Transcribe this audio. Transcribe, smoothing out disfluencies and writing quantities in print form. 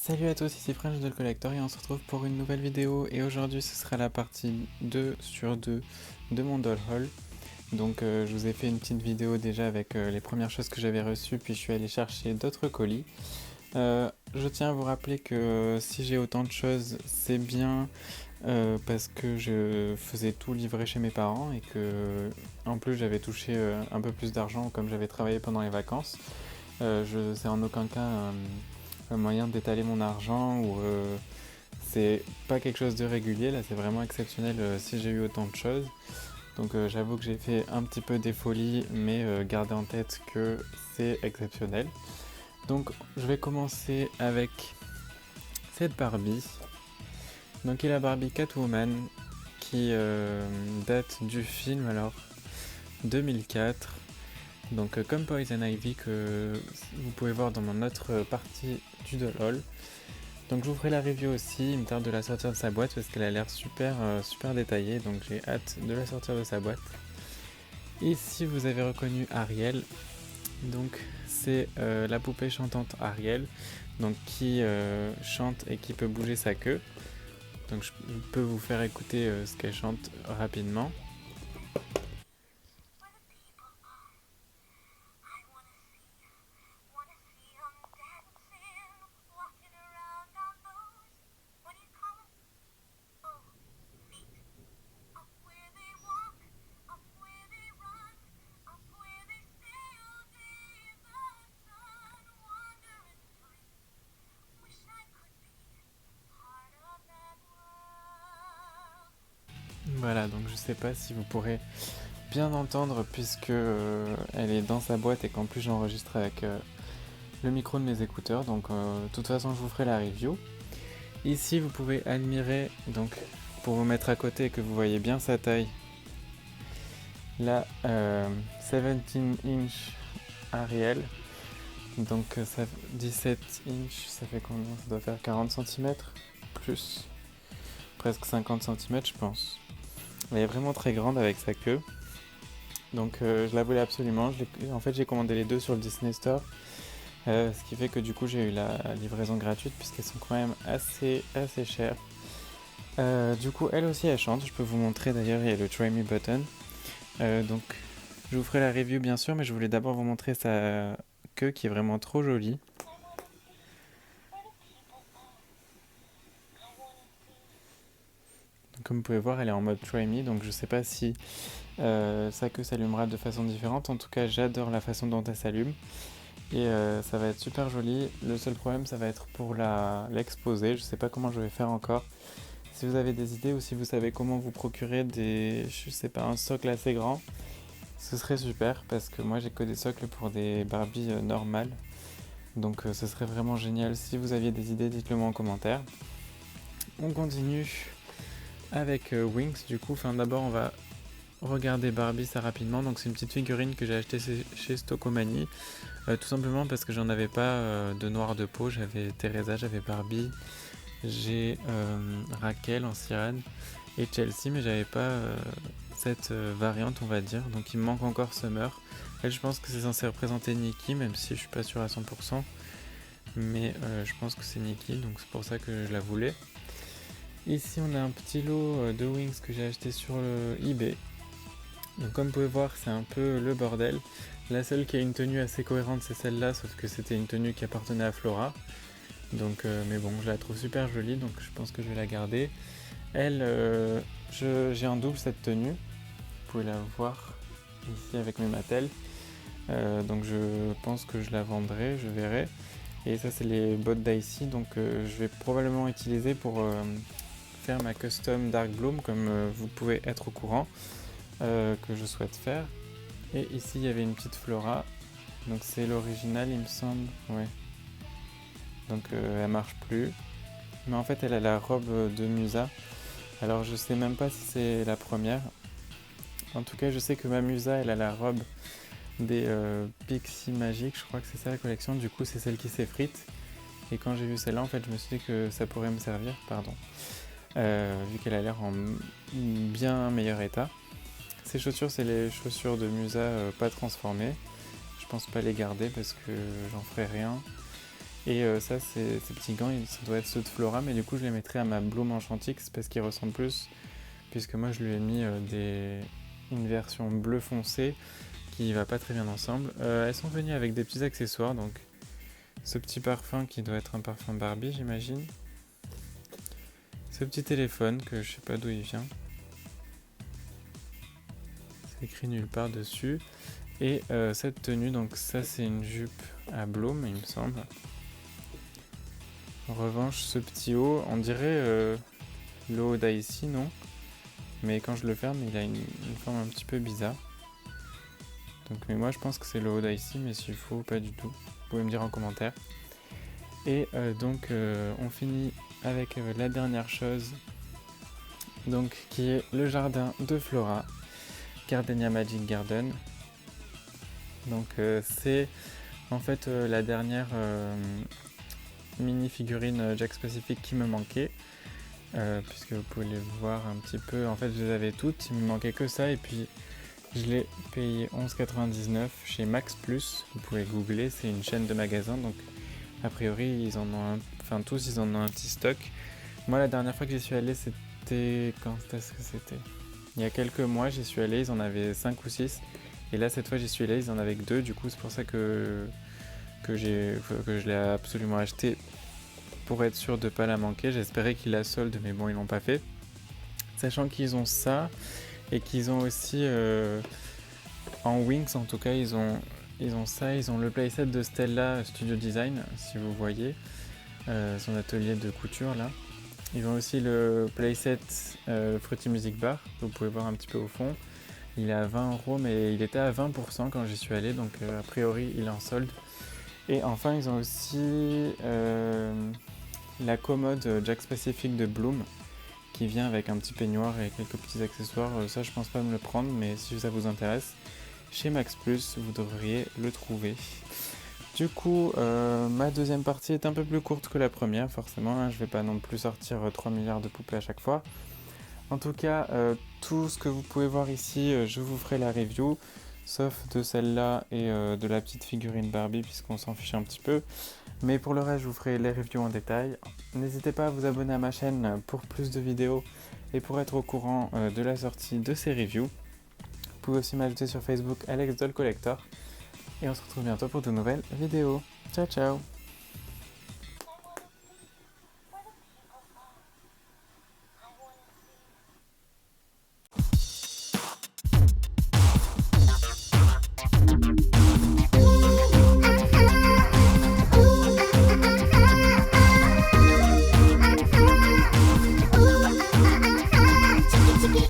Salut à tous, ici French de Collector et on se retrouve pour une nouvelle vidéo et aujourd'hui ce sera la partie 2 sur 2 de mon doll haul. Donc je vous ai fait une petite vidéo déjà avec les premières choses que j'avais reçues puis je suis allé chercher d'autres colis. Je tiens à vous rappeler que si j'ai autant de choses c'est bien parce que je faisais tout livrer chez mes parents et que en plus j'avais touché un peu plus d'argent comme j'avais travaillé pendant les vacances. C'est en aucun cas un moyen d'étaler mon argent ou c'est pas quelque chose de régulier, là c'est vraiment exceptionnel si j'ai eu autant de choses. Donc j'avoue que j'ai fait un petit peu des folies, mais gardez en tête que c'est exceptionnel. Donc je vais commencer avec cette Barbie. Donc il y a la Barbie Catwoman qui date du film alors 2004. Donc comme Poison Ivy que vous pouvez voir dans mon autre partie du doll haul. Donc je vous ferai la review aussi, il me tarde de la sortir de sa boîte parce qu'elle a l'air super détaillée, donc j'ai hâte de la sortir de sa boîte. Ici vous avez reconnu Ariel, donc c'est la poupée chantante Ariel, donc qui chante et qui peut bouger sa queue. Donc je peux vous faire écouter ce qu'elle chante rapidement. Voilà, donc je sais pas si vous pourrez bien entendre puisque elle est dans sa boîte et qu'en plus j'enregistre avec le micro de mes écouteurs, donc de toute façon je vous ferai la review. Ici vous pouvez admirer, donc pour vous mettre à côté et que vous voyez bien sa taille, la 17 inch Ariel. Donc 17 inch, ça fait combien? Ça doit faire 40 cm plus, presque 50 cm je pense. Elle est vraiment très grande avec sa queue. Donc je la voulais absolument. En fait j'ai commandé les deux sur le Disney Store. Ce qui fait que du coup j'ai eu la livraison gratuite puisqu'elles sont quand même assez chères. Du coup elle aussi elle chante. Je peux vous montrer d'ailleurs, il y a le Try Me button. Donc je vous ferai la review bien sûr, mais je voulais d'abord vous montrer sa queue qui est vraiment trop jolie. Donc, comme vous pouvez voir elle est en mode Try Me, donc je sais pas si sa queue s'allumera de façon différente. En tout cas j'adore la façon dont elle s'allume. Et ça va être super joli. Le seul problème ça va être pour l'exposer. Je sais pas comment je vais faire encore. Si vous avez des idées ou si vous savez comment vous procurer je sais pas, un socle assez grand, ce serait super parce que moi j'ai que des socles pour des Barbies normales. Donc ce serait vraiment génial. Si vous aviez des idées, dites-le moi en commentaire. On continue avec Winx du coup. Enfin d'abord on va regarder Barbie ça rapidement. Donc c'est une petite figurine que j'ai achetée chez Stockomanie. Tout simplement parce que j'en avais pas de noir de peau. J'avais Teresa, j'avais Barbie, j'ai Raquel en sirène et Chelsea, mais j'avais pas cette variante on va dire. Donc il me manque encore Summer. Elle je pense que c'est censé représenter Nikki, même si je suis pas sûr à 100%. Mais je pense que c'est Nikki, donc c'est pour ça que je la voulais. Ici on a un petit lot de Winx que j'ai acheté sur eBay. Donc comme vous pouvez voir c'est un peu le bordel. La seule qui a une tenue assez cohérente c'est celle-là, sauf que c'était une tenue qui appartenait à Flora. Donc mais bon je la trouve super jolie, donc je pense que je vais la garder. Elle, j'ai en double cette tenue. Vous pouvez la voir ici avec mes Mattel. Donc je pense que je la vendrai, je verrai. Et ça c'est les bottes d'ici, donc je vais probablement utiliser pour faire ma custom Dark Bloom comme vous pouvez être au courant que je souhaite faire. Et ici il y avait une petite Flora, donc c'est l'original il me semble, ouais. Donc elle marche plus, mais en fait elle a la robe de Musa. Alors je sais même pas si c'est la première. En tout cas je sais que ma Musa elle a la robe des Pixie Magic, je crois que c'est ça la collection, du coup c'est celle qui s'effrite. Et quand j'ai vu celle-là en fait je me suis dit que ça pourrait me servir, pardon. Vu qu'elle a l'air en bien meilleur état. Ces chaussures c'est les chaussures de Musa pas transformées. Je pense pas les garder parce que j'en ferai rien. Et ça, ces petits gants, ça doit être ceux de Flora, mais du coup je les mettrai à ma Bloom Enchantix parce qu'ils ressemblent plus, puisque moi je lui ai mis une version bleu foncé qui va pas très bien ensemble. Elles sont venues avec des petits accessoires, donc ce petit parfum qui doit être un parfum Barbie, j'imagine. Ce petit téléphone que je sais pas d'où il vient. C'est écrit nulle part dessus. Et cette tenue, donc ça c'est une jupe à Bloom, il me semble. En revanche, ce petit haut, on dirait le haut d'Icy, non? Mais quand je le ferme, il a une forme un petit peu bizarre. Donc, mais moi je pense que c'est le haut d'Icy, mais s'il faut, pas du tout. Vous pouvez me dire en commentaire. Et donc on finit avec la dernière chose, donc qui est le jardin de Flora, Gardenia Magic Garden. Donc c'est en fait la dernière mini figurine Jakks Pacific qui me manquait, puisque vous pouvez les voir un petit peu. En fait je les avais toutes, il me manquait que ça, et puis je l'ai payé 11,99 chez Max Plus. Vous pouvez googler, c'est une chaîne de magasins, donc a priori ils en ont tous ils en ont un petit stock. Moi la dernière fois que j'y suis allé, c'était est-ce que c'était il y a quelques mois, j'y suis allé, ils en avaient 5 ou 6, et là cette fois j'y suis allé, ils en avaient que 2, du coup c'est pour ça que je l'ai absolument acheté pour être sûr de pas la manquer. J'espérais qu'ils la soldent, mais bon ils l'ont pas fait, sachant qu'ils ont ça et qu'ils ont aussi en Wings en tout cas ils ont ça, ils ont le playset de Stella Studio Design, si vous voyez son atelier de couture là. Ils ont aussi le playset Fruity Music Bar, que vous pouvez voir un petit peu au fond. Il est à 20€, mais il était à 20% quand j'y suis allé, donc a priori il est en solde. Et enfin ils ont aussi la commode Jakks Pacific de Bloom, qui vient avec un petit peignoir et quelques petits accessoires. Ça je pense pas me le prendre, mais si ça vous intéresse, chez Max Plus vous devriez le trouver. Du coup, ma deuxième partie est un peu plus courte que la première, forcément, hein, je vais pas non plus sortir 3 milliards de poupées à chaque fois. En tout cas, tout ce que vous pouvez voir ici, je vous ferai la review, sauf de celle-là et de la petite figurine Barbie, puisqu'on s'en fiche un petit peu. Mais pour le reste, je vous ferai les reviews en détail. N'hésitez pas à vous abonner à ma chaîne pour plus de vidéos et pour être au courant de la sortie de ces reviews. Vous pouvez aussi m'ajouter sur Facebook Alex Doll Collector. Et on se retrouve bientôt pour de nouvelles vidéos. Ciao ciao!